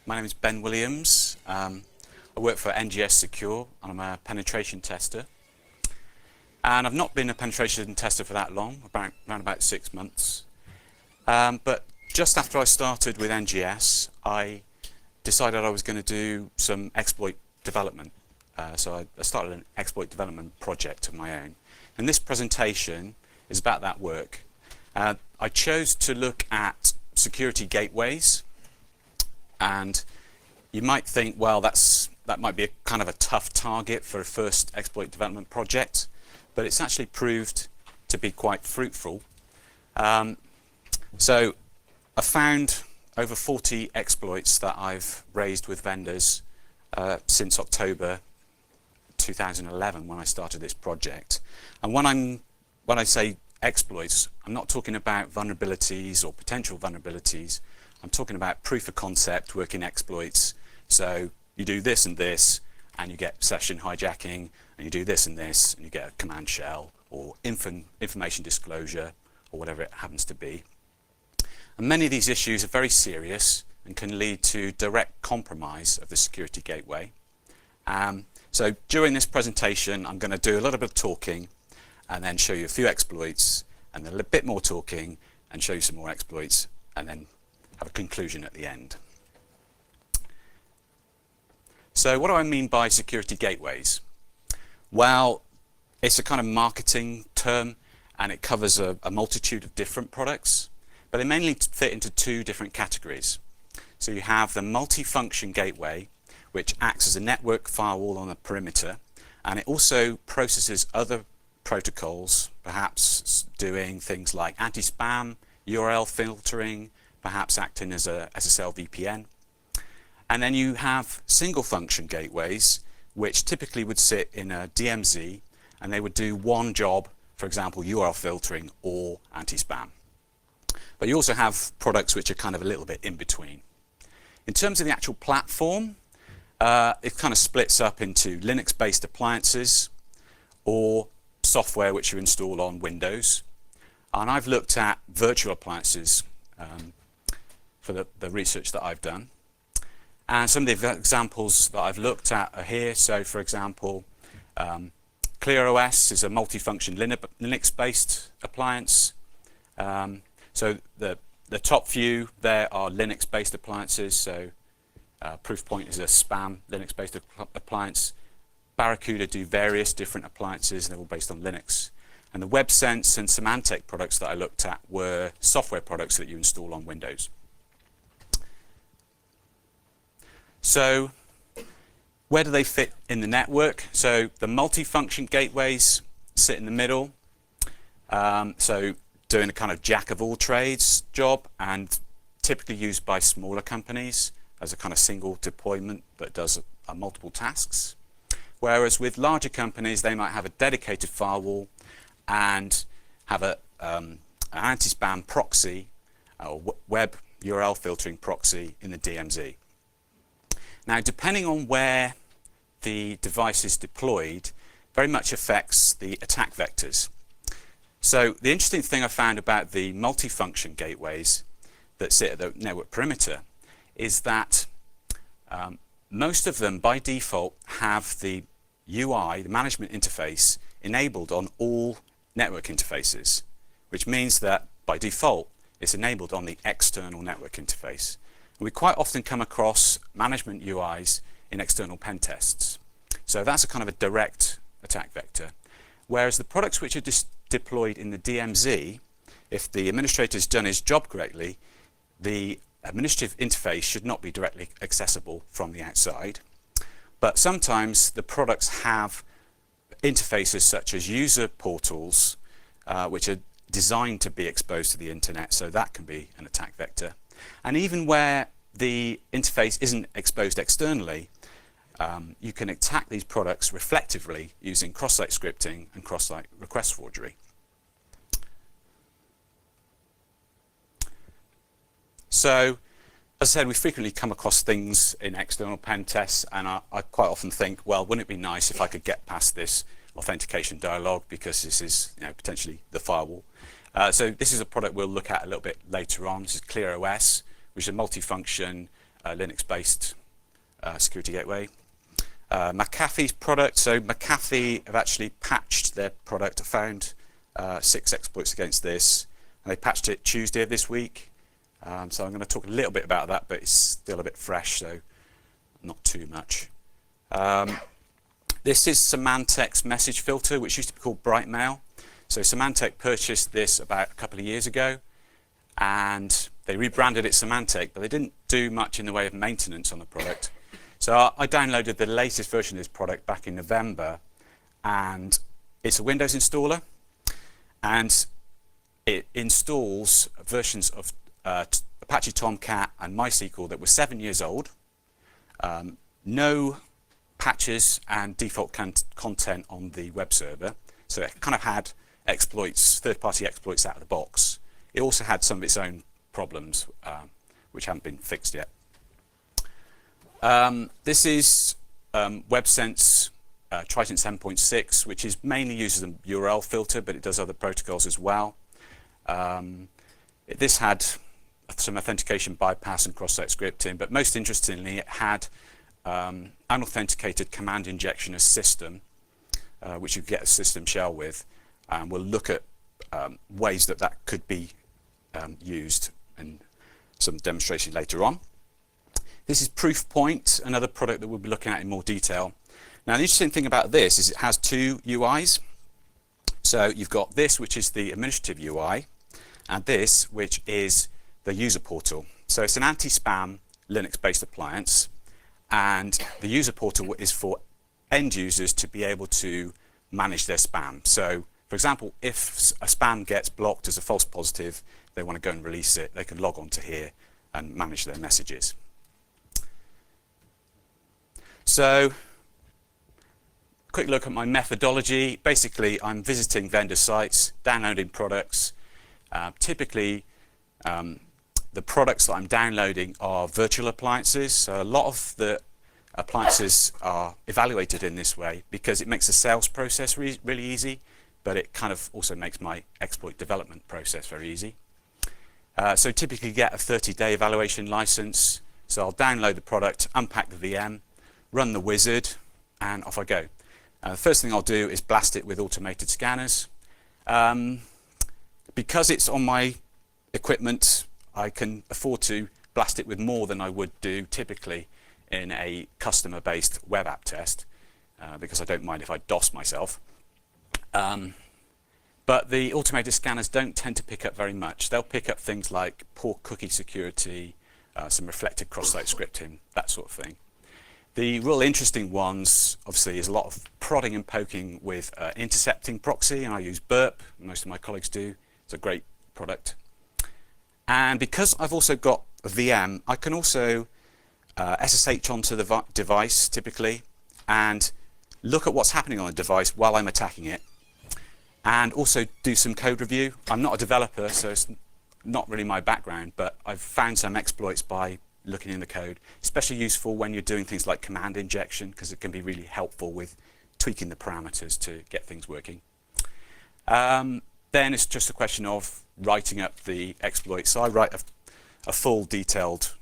My name is Ben Williams. I work for NGS Secure and I'm a penetration tester. And I've not been a penetration tester for that long, around about 6 months. But just after I started with NGS, I decided I was going to do some exploit development. So I started an exploit development project of my own. And this presentation is about that work. I chose to look at security gateways. And you might think, well, that might be a kind of a tough target for a first exploit development project, but it's actually proved to be quite fruitful. So I found over 40 exploits that I've raised with vendors since October 2011 when I started this project. And when I say exploits, I'm not talking about vulnerabilities or potential vulnerabilities. I'm talking about proof of concept working exploits. So you do this and this, and you get session hijacking, and you do this and this, and you get a command shell or information disclosure or whatever it happens to be. And many of these issues are very serious and can lead to direct compromise of the security gateway. So during this presentation, I'm going to do a little bit of talking and then show you a few exploits, and then a bit more talking and show you some more exploits, and then have a conclusion at the end. So what do I mean by security gateways? Well, it's a kind of marketing term, and it covers a multitude of different products, but they mainly fit into two different categories. So you have the multifunction gateway, which acts as a network firewall on the perimeter, and it also processes other protocols, perhaps doing things like anti-spam, URL filtering, perhaps acting as a SSL VPN. And then you have single function gateways, which typically would sit in a DMZ, and they would do one job, for example, URL filtering or anti-spam. But you also have products which are kind of a little bit in between. In terms of the actual platform, it kind of splits up into Linux-based appliances or software which you install on Windows. And I've looked at virtual appliances for the research that I've done. And some of the examples that I've looked at are here. So for example, ClearOS is a multifunction Linux-based appliance. So the top few there are Linux-based appliances. So Proofpoint is a spam Linux-based appliance. Barracuda do various different appliances, and they're all based on Linux. And the WebSense and Symantec products that I looked at were software products that you install on Windows. So where do they fit in the network? So the multifunction gateways sit in the middle. So doing a kind of jack of all trades job, and typically used by smaller companies as a kind of single deployment that does multiple tasks. Whereas with larger companies, they might have a dedicated firewall and have an anti-spam proxy or web URL filtering proxy in the DMZ. Now, depending on where the device is deployed, very much affects the attack vectors. So the interesting thing I found about the multifunction gateways that sit at the network perimeter is that most of them, by default, have the UI, the management interface, enabled on all network interfaces, which means that, by default, it's enabled on the external network interface. And we quite often come across management UIs in external pen tests. So that's a kind of a direct attack vector. Whereas the products which are deployed in the DMZ, if the administrator has done his job correctly, the administrative interface should not be directly accessible from the outside. But sometimes the products have interfaces such as user portals, which are designed to be exposed to the internet, so that can be an attack vector. And even where the interface isn't exposed externally, you can attack these products reflectively using cross-site scripting and cross-site request forgery. So, as I said, we frequently come across things in external pen tests, and I quite often think, well, wouldn't it be nice if I could get past this authentication dialog, because this is potentially the firewall. So this is a product we'll look at a little bit later on. This is ClearOS, which is a multifunction Linux-based security gateway. McAfee's product, so McAfee have actually patched their product, found 6 exploits against this, and they patched it Tuesday of this week. So I'm going to talk a little bit about that, but it's still a bit fresh, so not too much. This is Symantec's message filter, which used to be called Brightmail. So Symantec purchased this about a couple of years ago, and they rebranded it Symantec, but they didn't do much in the way of maintenance on the product. So I downloaded the latest version of this product back in November, and it's a Windows installer, and it installs versions of Apache Tomcat and MySQL that were 7 years old, no patches and default content on the web server, so it kind of had exploits, third-party exploits out of the box. It also had some of its own problems, which haven't been fixed yet. This is WebSense Trident 7.6, which is mainly used as a URL filter, but it does other protocols as well. This had some authentication bypass and cross-site scripting, but most interestingly, it had unauthenticated command injection as system, which you get a system shell with, and we'll look at ways that that could be used in some demonstration later on. This is Proofpoint, another product that we'll be looking at in more detail. Now, the interesting thing about this is it has 2 UIs. So you've got this, which is the administrative UI, and this, which is the user portal. So it's an anti-spam Linux-based appliance, and the user portal is for end users to be able to manage their spam. So, for example, if a spam gets blocked as a false positive, they want to go and release it, they can log on to here and manage their messages. So, quick look at my methodology. Basically, I'm visiting vendor sites, downloading products. Typically, the products that I'm downloading are virtual appliances. So a lot of the appliances are evaluated in this way because it makes the sales process really easy, but it kind of also makes my exploit development process very easy. So typically get a 30-day evaluation license. So I'll download the product, unpack the VM, run the wizard, and off I go. The first thing I'll do is blast it with automated scanners. Because it's on my equipment, I can afford to blast it with more than I would do typically in a customer-based web app test, because I don't mind if I DOS myself. But the automated scanners don't tend to pick up very much. They'll pick up things like poor cookie security, some reflected cross-site scripting, that sort of thing. The real interesting ones, obviously, is a lot of prodding and poking with intercepting proxy, and I use Burp, most of my colleagues do. It's a great product. And because I've also got a VM, I can also SSH onto the device, typically, and look at what's happening on the device while I'm attacking it, and also do some code review. I'm not a developer, so it's not really my background, but I've found some exploits by looking in the code, especially useful when you're doing things like command injection, because it can be really helpful with tweaking the parameters to get things working. Then it's just a question of writing up the exploit. So I write a full detailed,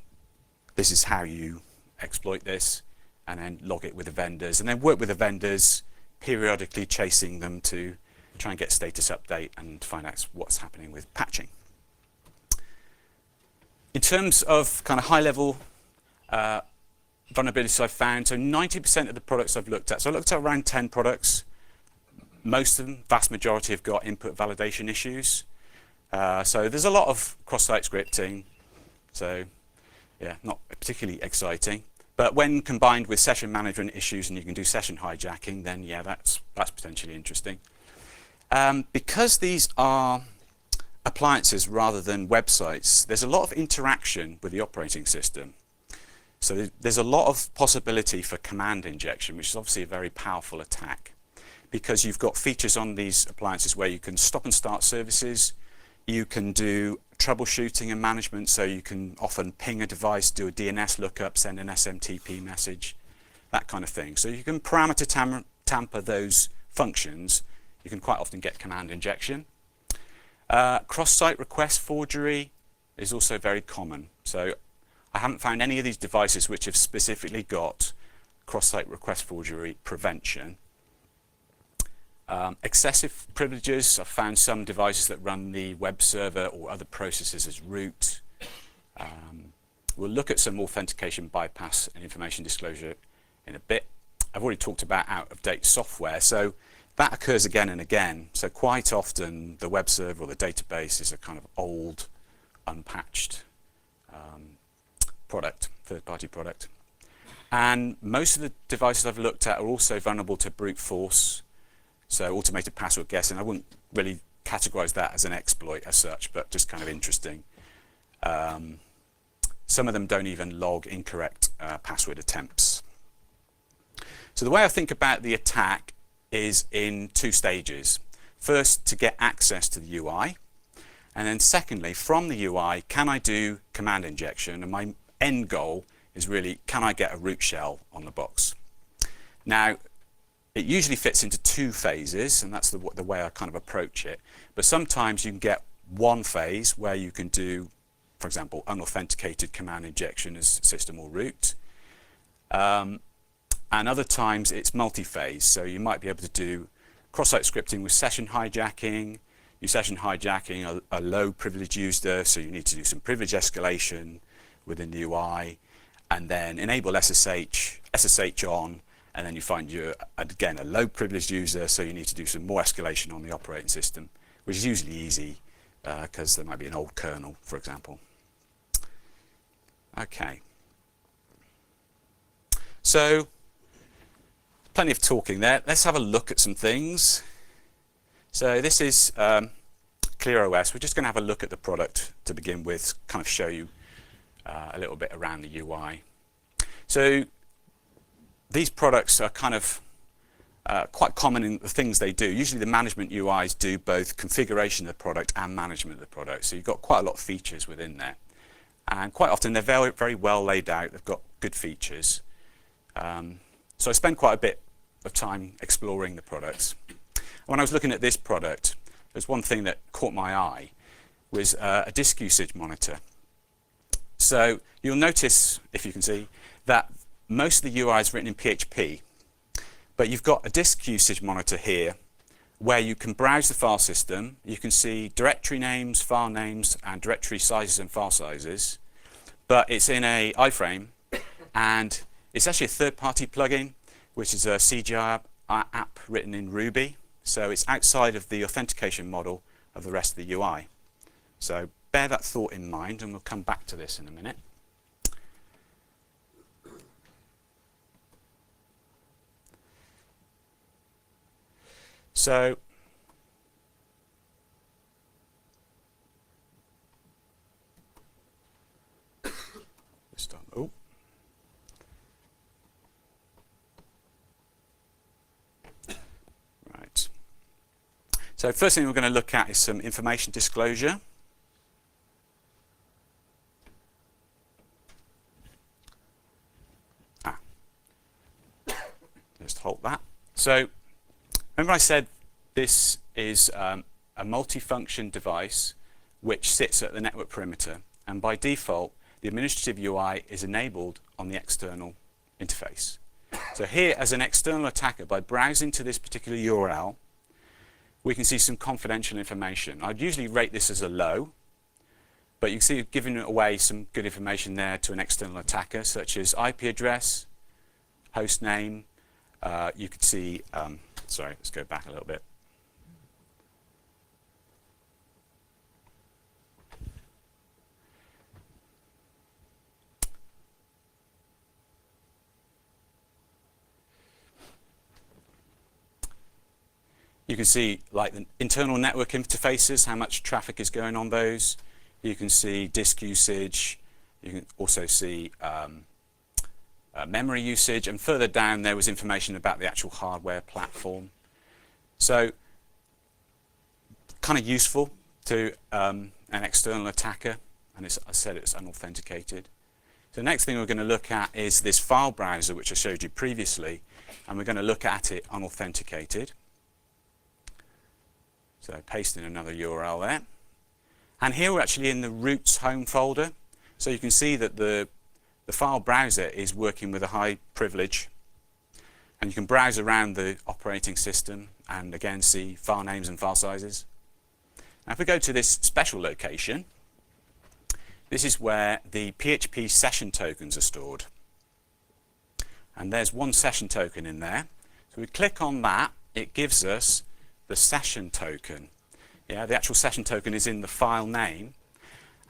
this is how you exploit this, and then log it with the vendors, and then work with the vendors, periodically chasing them to try and get status update and find out what's happening with patching. In terms of kind of high-level vulnerabilities I've found, so 90% of the products I've looked at, so I looked at around 10 products. Most of them, vast majority, have got input validation issues. So there's a lot of cross-site scripting, so yeah, not particularly exciting. But when combined with session management issues and you can do session hijacking, then yeah, that's potentially interesting. Because these are appliances rather than websites, there's a lot of interaction with the operating system. So there's a lot of possibility for command injection, which is obviously a very powerful attack, because you've got features on these appliances where you can stop and start services, you can do troubleshooting and management, so you can often ping a device, do a DNS lookup, send an SMTP message, that kind of thing. So you can parameter tamper those functions. You can quite often get command injection. Cross-site request forgery is also very common. So I haven't found any of these devices which have specifically got cross-site request forgery prevention. Excessive privileges, I've found some devices that run the web server or other processes as root. We'll look at some authentication bypass and information disclosure in a bit. I've already talked about out-of-date software, so that occurs again and again. So quite often the web server or the database is a kind of old, unpatched product, third-party product. And most of the devices I've looked at are also vulnerable to brute force, so automated password guessing. I wouldn't really categorize that as an exploit as such, but just kind of interesting. Some of them don't even log incorrect password attempts. So the way I think about the attack is in two stages. First, to get access to the UI, and then secondly, from the UI, can I do command injection? And my end goal is really, can I get a root shell on the box? Now, it usually fits into two phases, and that's the way I kind of approach it. But sometimes you can get one phase where you can do, for example, unauthenticated command injection as system or root. And other times it's multi-phase, so you might be able to do cross-site scripting with session hijacking. You session hijacking a low privilege user, so you need to do some privilege escalation within the UI, and then enable SSH on, and then you find you're, again, a low privileged user, so you need to do some more escalation on the operating system, which is usually easy because there might be an old kernel, for example. Okay. So, plenty of talking there. Let's have a look at some things. So this is ClearOS. We're just going to have a look at the product to begin with, kind of show you a little bit around the UI. So these products are kind of quite common in the things they do. Usually the management UIs do both configuration of the product and management of the product. So you've got quite a lot of features within there. And quite often they're very, very well laid out. They've got good features. So I spend quite a bit of time exploring the products. When I was looking at this product, there's one thing that caught my eye, was a disk usage monitor. So you'll notice, if you can see, that most of the UI is written in PHP, but you've got a disk usage monitor here where you can browse the file system. You can see directory names, file names, and directory sizes and file sizes, but it's in a iframe, and it's actually a third-party plugin, which is a CGI app written in Ruby. So it's outside of the authentication model of the rest of the UI. So bear that thought in mind, and we'll come back to this in a minute. So oh. Right. So first thing we're going to look at is some information disclosure. Just hold that. So remember I said this is a multifunction device which sits at the network perimeter, and by default the administrative UI is enabled on the external interface. So here, as an external attacker, by browsing to this particular URL, we can see some confidential information. I'd usually rate this as a low, but you can see giving away some good information there to an external attacker, such as IP address, host name. You could see, sorry, let's go back a little bit. You can see like the internal network interfaces, how much traffic is going on those. You can see disk usage. You can also see memory usage, and further down there was information about the actual hardware platform. So kind of useful to an external attacker, and I said it's unauthenticated. So the next thing we're going to look at is this file browser which I showed you previously, and we're going to look at it unauthenticated. So paste in another URL there. And here we're actually in the roots home folder. So you can see that the the file browser is working with a high privilege, and you can browse around the operating system and again see file names and file sizes. Now if we go to this special location, this is where the PHP session tokens are stored. And there's one session token in there. So we click on that, it gives us the session token. Yeah, the actual session token is in the file name,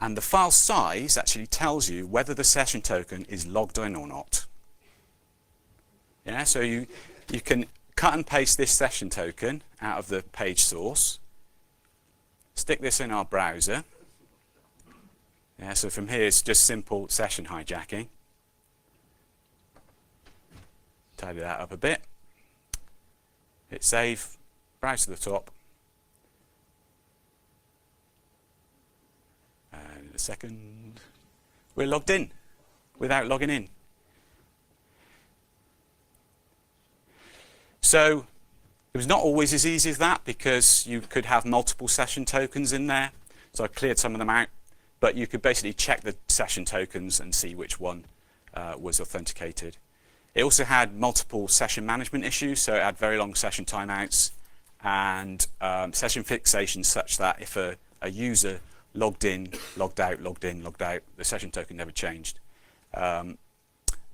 and the file size actually tells you whether the session token is logged in or not. Yeah, so you can cut and paste this session token out of the page source, stick this in our browser. Yeah, so from here it's just simple session hijacking. Tidy that up a bit. Hit save, browse to the top. And in a second, we're logged in without logging in. So it was not always as easy as that, because you could have multiple session tokens in there. So I cleared some of them out, but you could basically check the session tokens and see which one was authenticated. It also had multiple session management issues, so it had very long session timeouts and session fixations, such that if a user logged in, logged out, logged in, logged out, the session token never changed.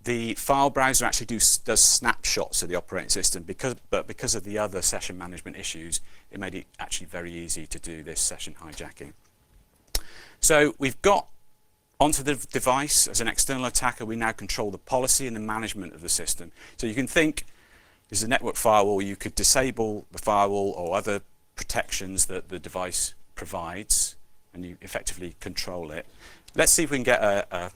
The file browser actually does snapshots of the operating system, but because of the other session management issues, it made it actually very easy to do this session hijacking. So we've got onto the device as an external attacker, we now control the policy and the management of the system. So you can think, as a network firewall, you could disable the firewall or other protections that the device provides, and you effectively control it. Let's see if we can get a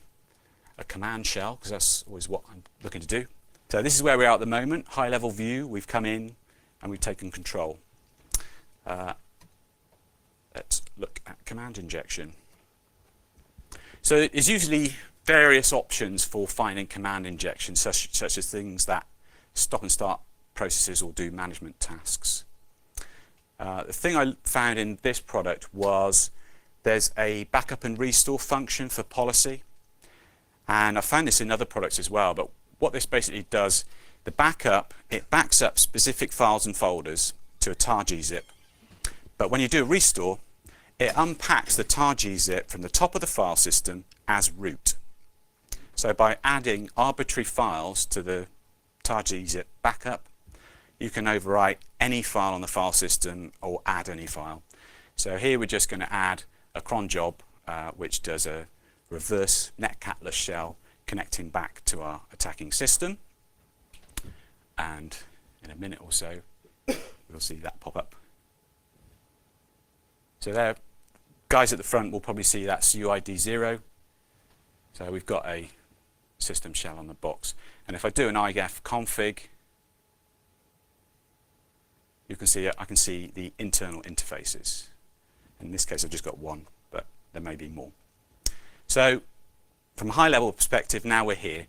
command shell, because that's always what I'm looking to do. So this is where we are at the moment, high level view. We've come in and we've taken control. Let's look at command injection. So there's usually various options for finding command injection, such as things that stop and start processes or do management tasks. The thing I found in this product was there's a backup and restore function for policy. And I found this in other products as well, but what this basically does, the backup, it backs up specific files and folders to a tar-gzip. But when you do a restore, it unpacks the tar-gzip from the top of the file system as root. So by adding arbitrary files to the tar-gzip backup, you can overwrite any file on the file system or add any file. So here we're just going to add a cron job, which does a reverse netcatless shell connecting back to our attacking system. And in a minute or so, we'll see that pop up. So there, guys at the front will probably see that's UID 0. So we've got a system shell on the box. And if I do an IGAF config, you can see I can see the internal interfaces. In this case, I've just got one, but there may be more. So from a high level perspective, now we're here.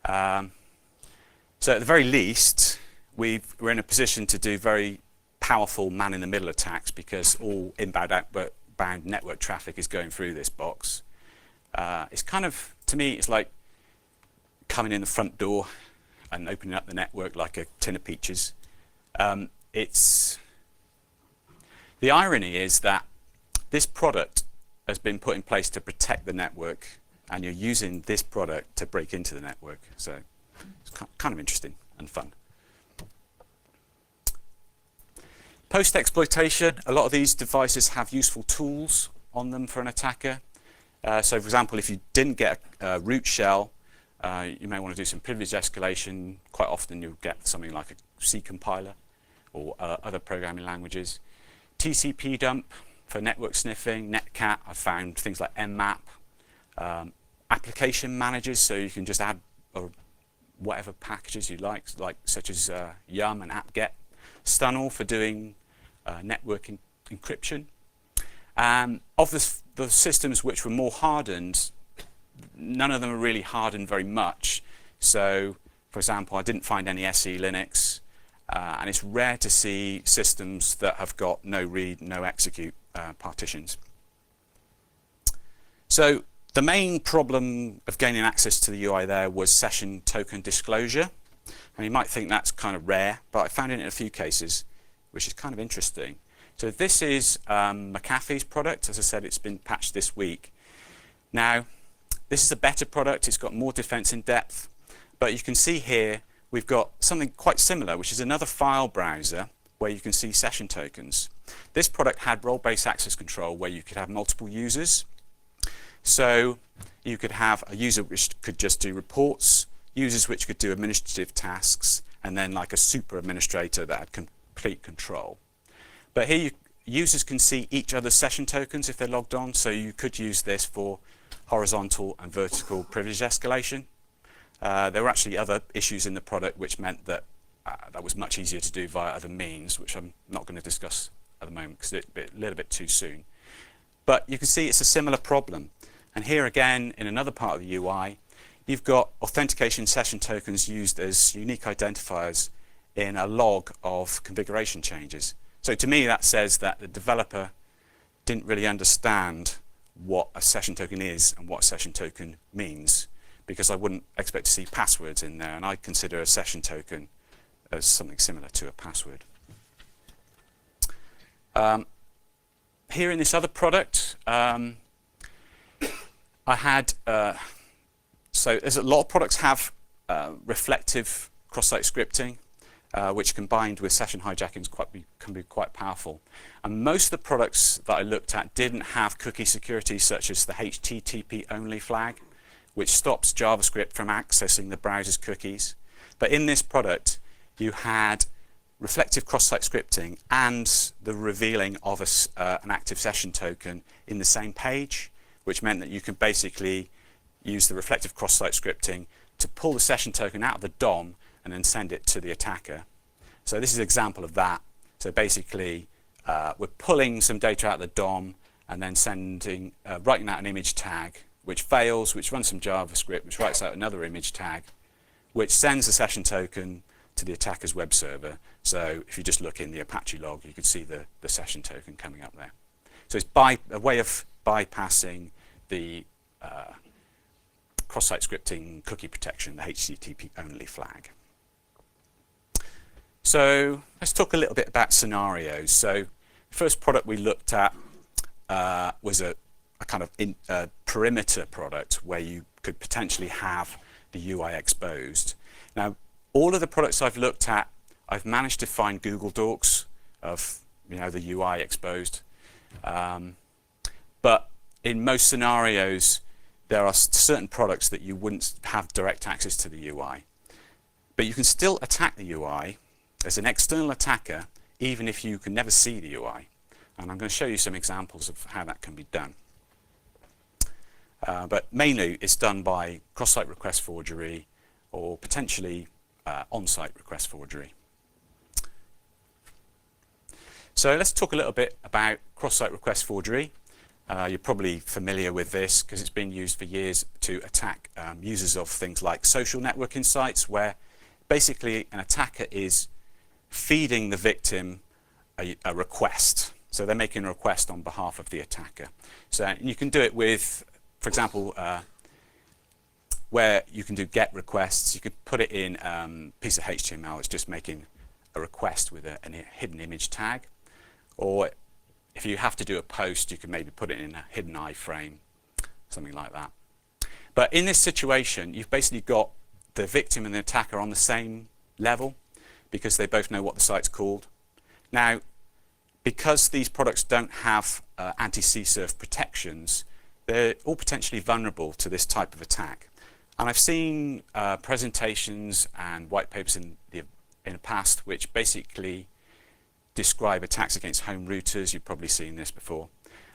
So at the very least, we're in a position to do very powerful man-in-the-middle attacks, because all inbound, outbound network traffic is going through this box. It's kind of, to me, it's like coming in the front door and opening up the network like a tin of peaches. The irony is that this product has been put in place to protect the network, and you're using this product to break into the network. So it's kind of interesting and fun. Post-exploitation, a lot of these devices have useful tools on them for an attacker. So for example, if you didn't get a root shell, you may want to do some privilege escalation. Quite often you'll get something like a C compiler or other programming languages. TCP dump for network sniffing, Netcat. I've found things like Mmap. Application managers, so you can just add whatever packages you like such as Yum and apt-get. Stunl for doing network encryption. Of the systems which were more hardened, none of them are really hardened very much. So, for example, I didn't find any SE Linux, and it's rare to see systems that have got no read, no execute partitions. So the main problem of gaining access to the UI there was session token disclosure. And you might think that's kind of rare, but I found it in a few cases, which is kind of interesting. So this is McAfee's product. As I said, it's been patched this week. Now, this is a better product. It's got more defense in depth. But you can see here, we've got something quite similar, which is another file browser where you can see session tokens. This product had role-based access control where you could have multiple users. So you could have a user which could just do reports, users which could do administrative tasks, and then like a super administrator that had complete control. But here users can see each other's session tokens if they're logged on, so you could use this for horizontal and vertical privilege escalation. There were actually other issues in the product which meant that that was much easier to do via other means, which I'm not going to discuss at the moment because it's a little bit too soon. But you can see it's a similar problem. And here again, in another part of the UI, you've got authentication session tokens used as unique identifiers in a log of configuration changes. So to me, that says that the developer didn't really understand what a session token is and what a session token means, because I wouldn't expect to see passwords in there, and I consider a session token as something similar to a password. Here in this other product, I had, so there's a lot of products have reflective cross-site scripting, which combined with session hijacking can be quite powerful. And most of the products that I looked at didn't have cookie security, such as the HTTP only flag, which stops JavaScript from accessing the browser's cookies. But in this product, you had reflective cross-site scripting and the revealing of an active session token in the same page, which meant that you could basically use the reflective cross-site scripting to pull the session token out of the DOM and then send it to the attacker. So this is an example of that. So basically, we're pulling some data out of the DOM and then writing out an image tag, which fails, which runs some JavaScript, which writes out another image tag, which sends the session token to the attacker's web server. So if you just look in the Apache log, you can see the session token coming up there. So it's a way of bypassing the cross-site scripting cookie protection, the HTTP only flag. So let's talk a little bit about scenarios. So the first product we looked at was a kind of perimeter product where you could potentially have the UI exposed. Now, all of the products I've looked at, I've managed to find Google Docs of the UI exposed. But in most scenarios, there are certain products that you wouldn't have direct access to the UI. But you can still attack the UI as an external attacker, even if you can never see the UI. And I'm going to show you some examples of how that can be done. But mainly, it's done by cross-site request forgery or potentially on-site request forgery. So let's talk a little bit about cross-site request forgery. You're probably familiar with this because it's been used for years to attack users of things like social networking sites, where basically an attacker is feeding the victim a request. So they're making a request on behalf of the attacker. So you can do it with, for example, where you can do GET requests. You could put it in a piece of HTML. It's just making a request with a hidden image tag. Or if you have to do a post, you can maybe put it in a hidden iframe, something like that. But in this situation, you've basically got the victim and the attacker on the same level because they both know what the site's called. Now, because these products don't have anti-CSRF protections, they're all potentially vulnerable to this type of attack. And I've seen presentations and white papers in the past which basically describe attacks against home routers. You've probably seen this before.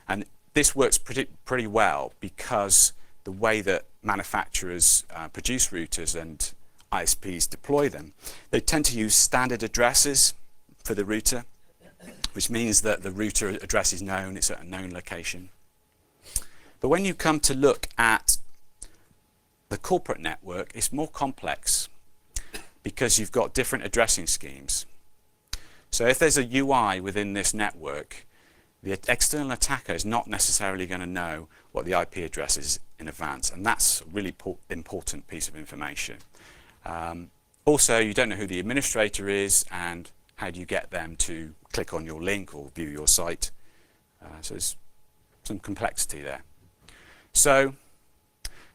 And this works pretty well because the way that manufacturers produce routers and ISPs deploy them, they tend to use standard addresses for the router, which means that the router address is known, it's at a known location. But when you come to look at the corporate network, it's more complex because you've got different addressing schemes. So if there's a UI within this network, the external attacker is not necessarily going to know what the IP address in advance, and that's a really important piece of information. Also, you don't know who the administrator is, and how do you get them to click on your link or view your site. So there's some complexity there. So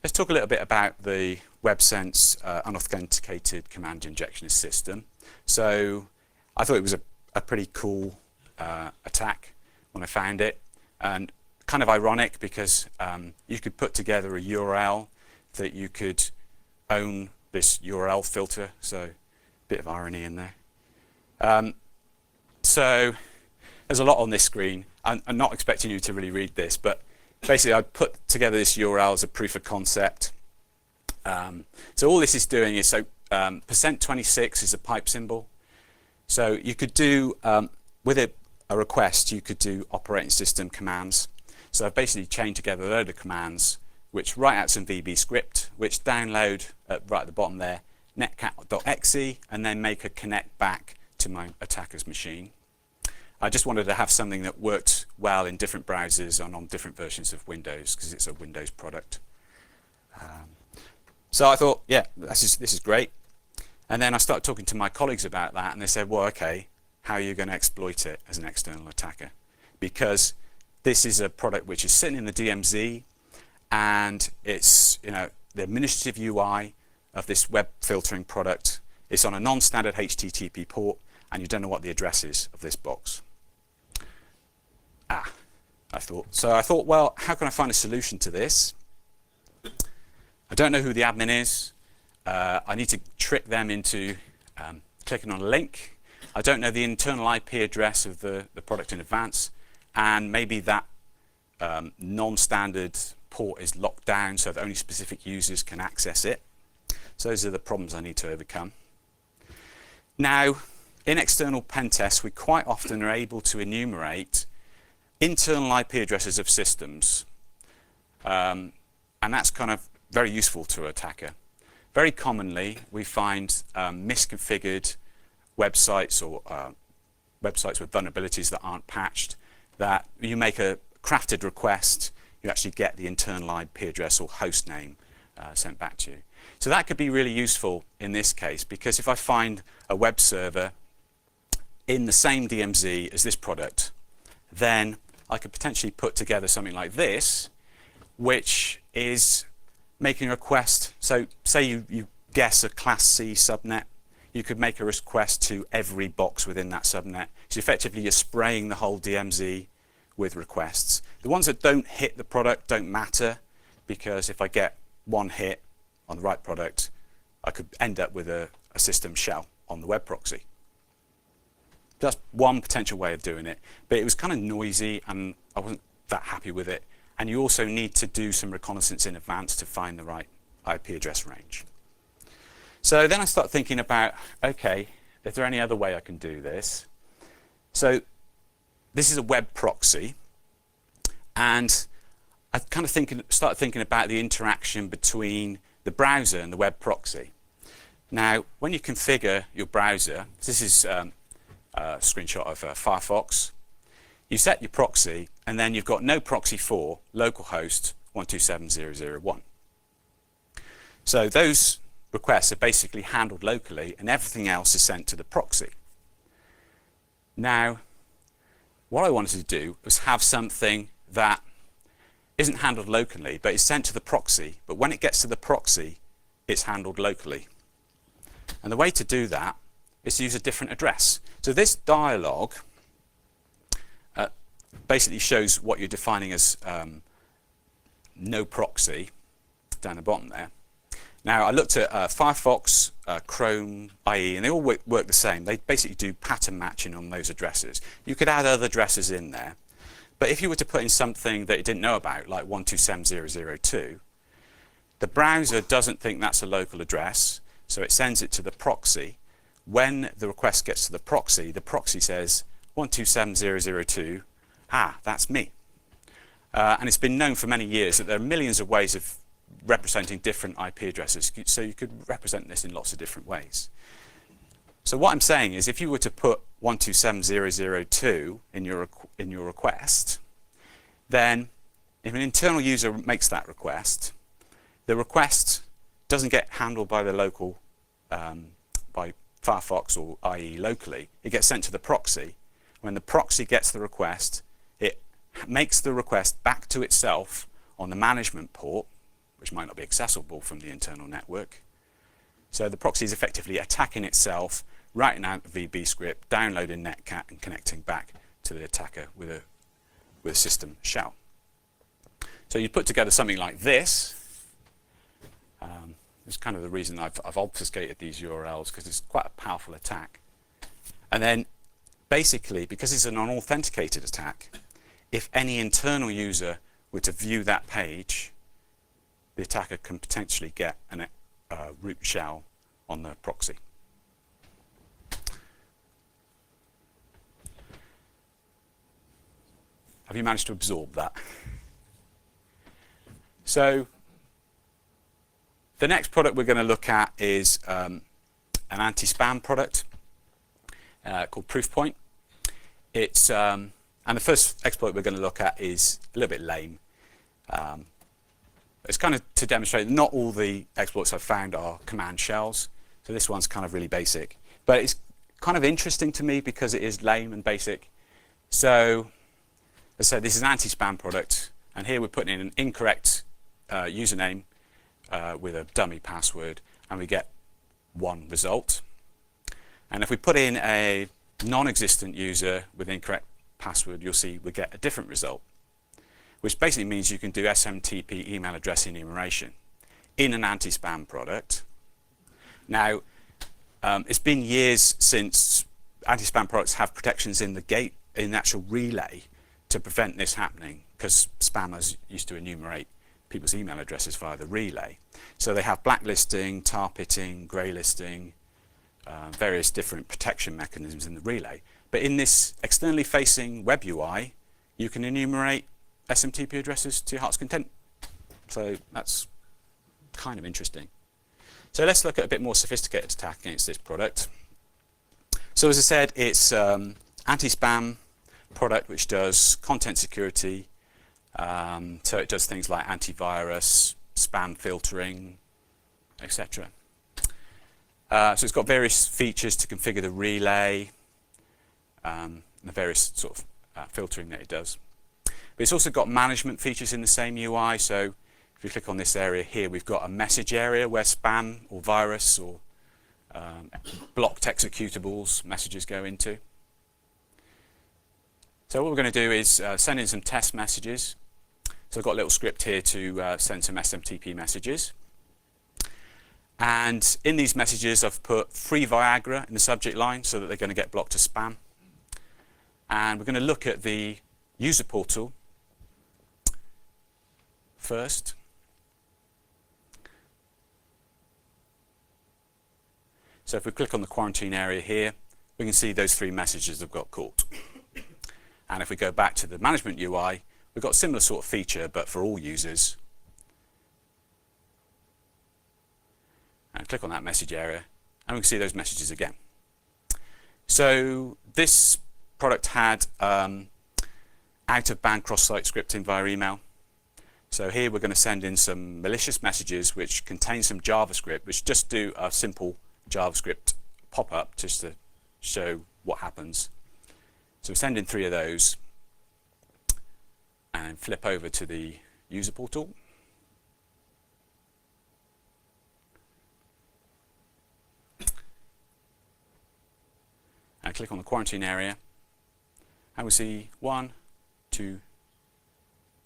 let's talk a little bit about the WebSense unauthenticated command injectionist system. So I thought it was a pretty cool attack when I found it, and kind of ironic because you could put together a URL that you could own this URL filter, so a bit of irony in there. So there's a lot on this screen. I'm not expecting you to really read this, but basically I put together this URL as a proof of concept. So all this is doing is, so %26 is a pipe symbol. So you could do, with a request, you could do operating system commands. So I've basically chained together a load of commands which write out some VB script, which download right at the bottom there, netcat.exe, and then make a connect back to my attacker's machine. I just wanted to have something that worked well in different browsers and on different versions of Windows, because it's a Windows product. So I thought, yeah, this is great. And then I started talking to my colleagues about that, and they said, well, okay, how are you going to exploit it as an external attacker? Because this is a product which is sitting in the DMZ, and it's, you know, the administrative UI of this web filtering product. It's on a non-standard HTTP port, and you don't know what the address is of this box. I thought, well, how can I find a solution to this? I don't know who the admin is. I need to trick them into clicking on a link. I don't know the internal IP address of the product in advance, and maybe that non-standard port is locked down so that only specific users can access it. So those are the problems I need to overcome. Now, in external pen tests, we quite often are able to enumerate internal IP addresses of systems, and that's kind of very useful to an attacker. Very commonly, we find misconfigured websites or websites with vulnerabilities that aren't patched, that you make a crafted request, you actually get the internal IP address or host name sent back to you. So that could be really useful in this case, because if I find a web server in the same DMZ as this product, then I could potentially put together something like this, which is making a request. So say you guess a class C subnet, you could make a request to every box within that subnet. So effectively you're spraying the whole DMZ with requests. The ones that don't hit the product don't matter, because if I get one hit on the right product, I could end up with a system shell on the web proxy. That's one potential way of doing it, but it was kind of noisy and I wasn't that happy with it. And you also need to do some reconnaissance in advance to find the right IP address range. So then I start thinking about, okay, is there any other way I can do this? So this is a web proxy, and I kind of started thinking about the interaction between the browser and the web proxy. Now, when you configure your browser, this is a screenshot of Firefox. You set your proxy, and then you've got no proxy for localhost 127.0.0.1. So those requests are basically handled locally, and everything else is sent to the proxy. Now, what I wanted to do was have something that isn't handled locally, but is sent to the proxy, but when it gets to the proxy, it's handled locally. And the way to do that is to use a different address. So this dialog basically shows what you're defining as no proxy down the bottom there. Now, I looked at Firefox, Chrome, IE, and they all work the same. They basically do pattern matching on those addresses. You could add other addresses in there, but if you were to put in something that you didn't know about, like 127.0.0.2, the browser doesn't think that's a local address, so it sends it to the proxy. When the request gets to the proxy says 127.0.0.2, that's me. And it's been known for many years that there are millions of ways of representing different IP addresses, so you could represent this in lots of different ways. So what I'm saying is, if you were to put 127.0.0.2 in your request, then if an internal user makes that request, the request doesn't get handled by the local, by Firefox or IE locally. It gets sent to the proxy. When the proxy gets the request, it makes the request back to itself on the management port, which might not be accessible from the internal network. So the proxy is effectively attacking itself, writing out a VB script, downloading Netcat, and connecting back to the attacker with a system shell. So you put together something like this. It's kind of the reason I've obfuscated these URLs, because it's quite a powerful attack. And then basically, because it's an unauthenticated attack, if any internal user were to view that page, the attacker can potentially get a root shell on the proxy. Have you managed to absorb that? So the next product we're going to look at is an anti-spam product called Proofpoint. It's and the first exploit we're going to look at is a little bit lame. It's kind of to demonstrate that not all the exploits I've found are command shells. So this one's kind of really basic, but it's kind of interesting to me because it is lame and basic. So as I said, this is an anti-spam product, and here we're putting in an incorrect username with a dummy password, and we get one result. And if we put in a non-existent user with incorrect password, you'll see we get a different result, which basically means you can do SMTP email address enumeration in an anti-spam product. Now, it's been years since anti-spam products have protections in the actual relay to prevent this happening, because spammers used to enumerate people's email addresses via the relay. So they have blacklisting, tar pitting, greylisting, various different protection mechanisms in the relay. But in this externally facing web UI, you can enumerate SMTP addresses to your heart's content. So that's kind of interesting. So let's look at a bit more sophisticated attack against this product. So as I said, it's anti-spam product which does content security. So it does things like antivirus, spam filtering, etc. So it's got various features to configure the relay, the various sort of filtering that it does. But it's also got management features in the same UI. So if you click on this area here, we've got a message area where spam or virus or blocked executables messages go into. So what we're going to do is send in some test messages. So I've got a little script here to send some SMTP messages. And in these messages, I've put free Viagra in the subject line so that they're going to get blocked as spam. And we're going to look at the user portal first. So if we click on the quarantine area here, we can see those three messages have got caught. And if we go back to the management UI, we've got a similar sort of feature, but for all users. And click on that message area, and we can see those messages again. So this product had out-of-band cross-site scripting via email. So here we're going to send in some malicious messages which contain some JavaScript, which just do a simple JavaScript pop-up just to show what happens. So we send in 3 of those and flip over to the user portal. And click on the quarantine area, and we see 1, 2,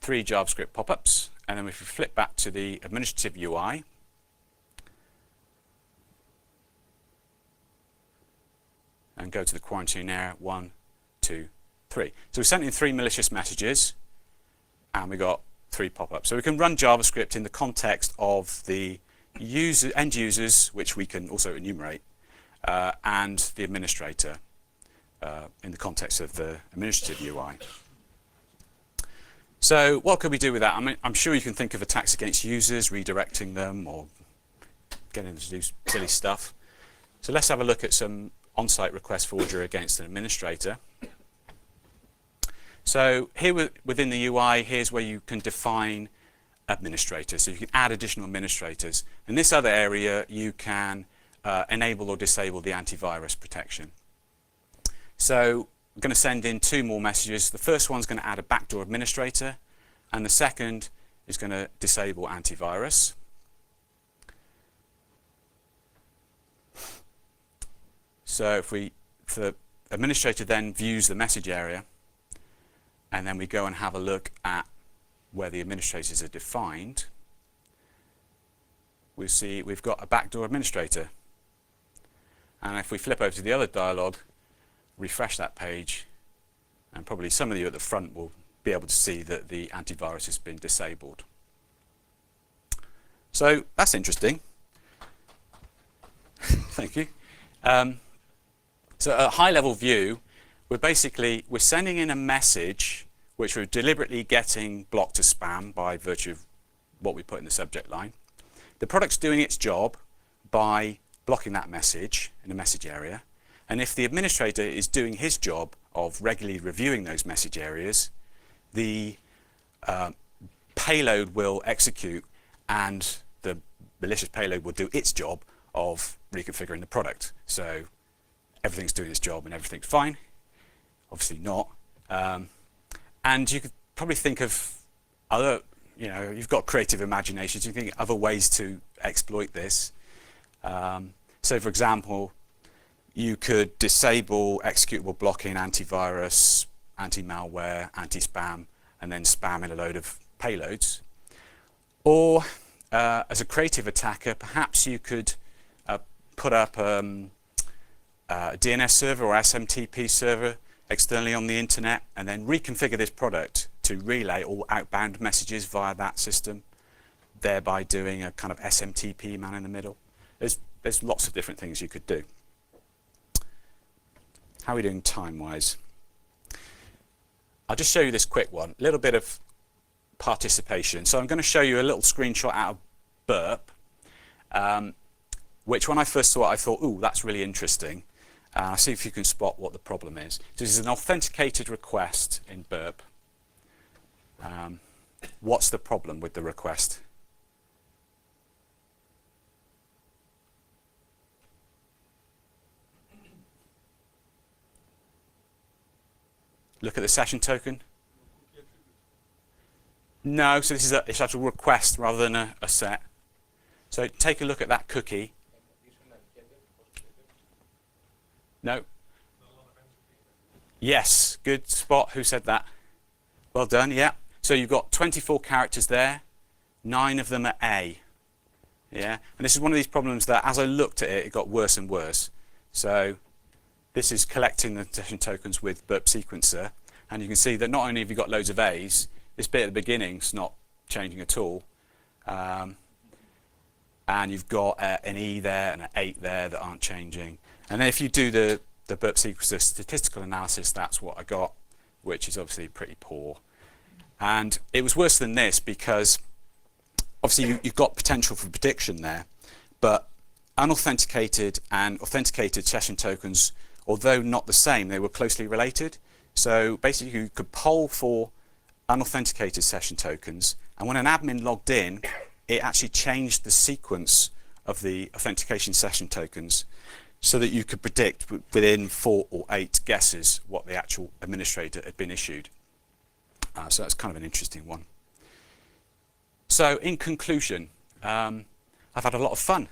3 JavaScript pop-ups. And then if we flip back to the administrative UI, and go to the quarantine area, 1, 2, 3. So we sent in 3 malicious messages, and we got 3 pop-ups. So we can run JavaScript in the context of the end users, which we can also enumerate, and the administrator in the context of the administrative UI. So what could we do with that? I mean, I'm sure you can think of attacks against users, redirecting them, or getting them to do silly stuff. So let's have a look at some on-site request forgery against an administrator. So here within the UI, here's where you can define administrators. So you can add additional administrators. In this other area, you can enable or disable the antivirus protection. So I'm going to send in 2 more messages. The first one's going to add a backdoor administrator, and the second is going to disable antivirus. So if the administrator then views the message area, and then we go and have a look at where the administrators are defined, we see we've got a backdoor administrator. And if we flip over to the other dialog, refresh that page, and probably some of you at the front will be able to see that the antivirus has been disabled. So that's interesting. Thank you. So at a high level view, we're sending in a message which we're deliberately getting blocked as spam by virtue of what we put in the subject line. The product's doing its job by blocking that message in the message area. And if the administrator is doing his job of regularly reviewing those message areas, the payload will execute, and the malicious payload will do its job of reconfiguring the product. So everything's doing its job and everything's fine. Obviously not. And you could probably think of other, you've got creative imaginations. You can think of other ways to exploit this. So for example, you could disable executable blocking, antivirus, anti-malware, anti-spam, and then spam in a load of payloads. Or as a creative attacker, perhaps you could put up a DNS server or SMTP server externally on the internet, and then reconfigure this product to relay all outbound messages via that system, thereby doing a kind of SMTP man in the middle. There's lots of different things you could do. How are we doing time-wise? I'll just show you this quick one, a little bit of participation. So I'm going to show you a little screenshot out of Burp, which when I first saw it, I thought, ooh, that's really interesting. See if you can spot what the problem is. So this is an authenticated request in Burp. What's the problem with the request? Look at the session token. No, so this is it's actual request rather than a set. So take a look at that cookie. No. Yes, good spot. Who said that? Well done, yeah. So you've got 24 characters there. 9 of them are A. Yeah, and this is one of these problems that as I looked at it, it got worse and worse. So this is collecting the session tokens with Burp Sequencer, and you can see that not only have you got loads of A's, this bit at the beginning's not changing at all. And you've got an E there and an 8 there that aren't changing. And then if you do the Burp Sequencer statistical analysis, that's what I got, which is obviously pretty poor. And it was worse than this because obviously you've got potential for prediction there, but unauthenticated and authenticated session tokens, although not the same, they were closely related. So basically you could poll for unauthenticated session tokens, and when an admin logged in, it actually changed the sequence of the authentication session tokens so that you could predict within 4 or 8 guesses what the actual administrator had been issued. So that's kind of an interesting one. So in conclusion, I've had a lot of fun.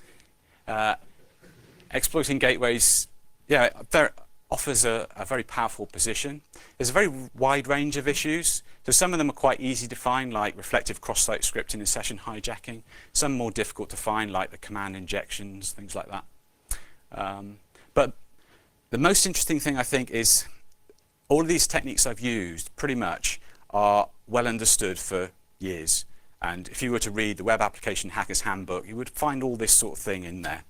Exploiting gateways, offers a very powerful position. There's a very wide range of issues. So some of them are quite easy to find, like reflective cross-site scripting and session hijacking. Some more difficult to find, like the command injections, things like that. But the most interesting thing, I think, is all of these techniques I've used pretty much are well understood for years. And if you were to read the Web Application Hacker's Handbook, you would find all this sort of thing in there.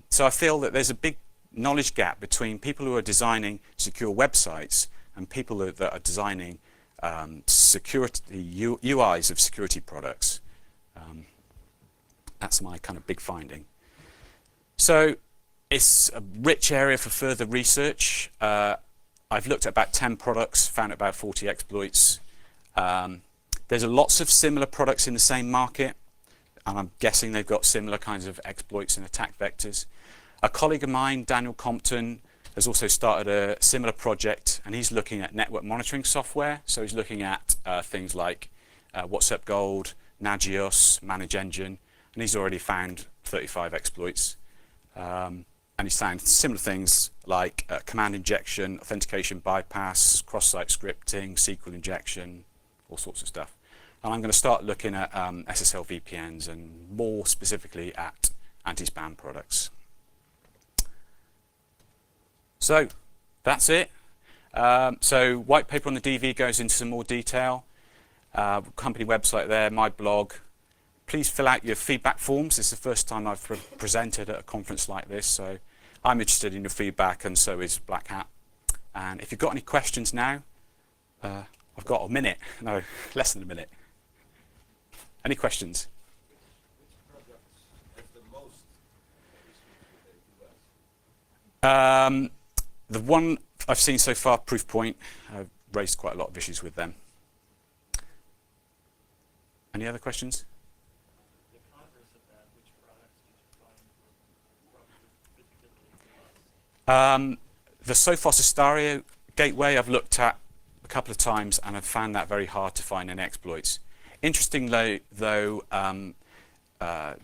So I feel that there's a big knowledge gap between people who are designing secure websites and people that are designing security UIs of security products. That's my kind of big finding. So it's a rich area for further research. I've looked at about 10 products, found about 40 exploits. There's lots of similar products in the same market, and I'm guessing they've got similar kinds of exploits and attack vectors. A colleague of mine, Daniel Compton, has also started a similar project, and he's looking at network monitoring software. So he's looking at things like WhatsUp Gold, Nagios, Manage Engine, and he's already found 35 exploits. And he's found similar things like command injection, authentication bypass, cross-site scripting, SQL injection, all sorts of stuff. And I'm going to start looking at SSL VPNs and more specifically at anti-spam products. So that's it. So white paper on the DV goes into some more detail. Company website there, my blog. Please fill out your feedback forms. This is the first time I've presented at a conference like this, so I'm interested in your feedback, and so is Black Hat. And if you've got any questions now, I've got a minute. No, less than a minute. Any questions? Which products have the most issues with the US? The one I've seen so far, Proofpoint, I've raised quite a lot of issues with them. Any other questions? The converse of that, which products did you find were The Sophos Astario gateway I've looked at a couple of times, and I've found that very hard to find any exploits. Interestingly, though,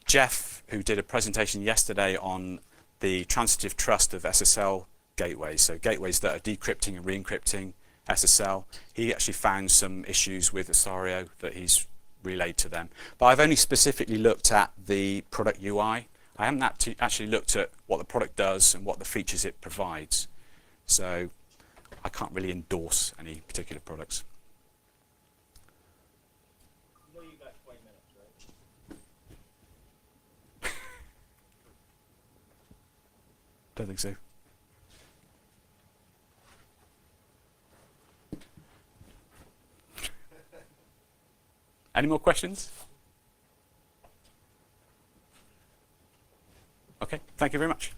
Jeff, who did a presentation yesterday on the transitive trust of SSL gateways, so gateways that are decrypting and re-encrypting SSL, he actually found some issues with Astario that he's relayed to them. But I've only specifically looked at the product UI. I haven't actually looked at what the product does and what the features it provides. So I can't really endorse any particular products. You know you got 20 minutes, right? Don't think so. Any more questions? Okay, thank you very much.